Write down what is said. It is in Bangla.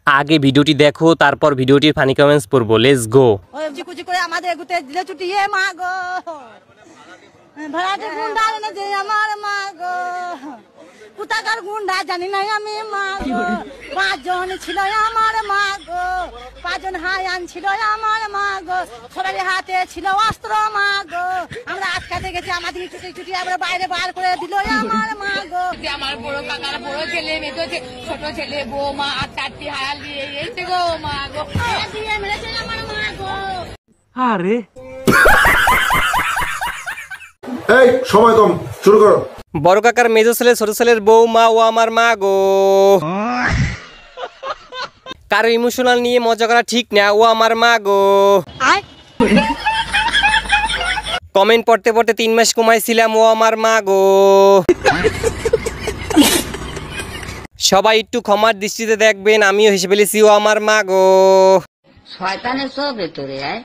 আগে ভিডিওটি দেখো, তারপর ভিডিওটির ফানি কমেন্টস পড়বো। Let's go. ওই চিকুচি করে আমাদের গুতে দিলে ছুটিয়ে মা গো, ভাড়াটে গুন্ডা এনে যে আমার মা গো, কোথাকার গুন্ডা জানি না আমি মা গো, 5 জন ছিল আমার মা গো, 5 জন হায়ান ছিল আমার মা গো, সবার হাতে ছিল অস্ত্র মা গো, আমরা আটকাতে গেছি, আমাদের ছুটি ছুটি আমরা বাইরে বার করে দিল আমার মা গো। আমার বড় কাকার বড় ছেলে মেয়ে, ছোট ছেলে বৌমা আর 4টি হায়াল দিয়ে এসে গো মা গো, দিয়ে মেরেছে আমার মা গো। আরে এই সময় কম, শুরু করো। বড় কাকার মেজো ছেলে ছোট ছেলের বৌমা ও আমার মা গো। কারো ইমোশনাল নিয়ে মজা করা ঠিক না, ও আমার মা গো। কমেন্ট পড়তে পড়তে 3 মাস কমাইছিলাম, ও আমার মা গো। সবাই একটু ক্ষমার দৃষ্টিতে দেখবেন, আমিও হেসে ফেলেছি, ও আমার মা গো। শয়তানের সব ভেতরে আয়।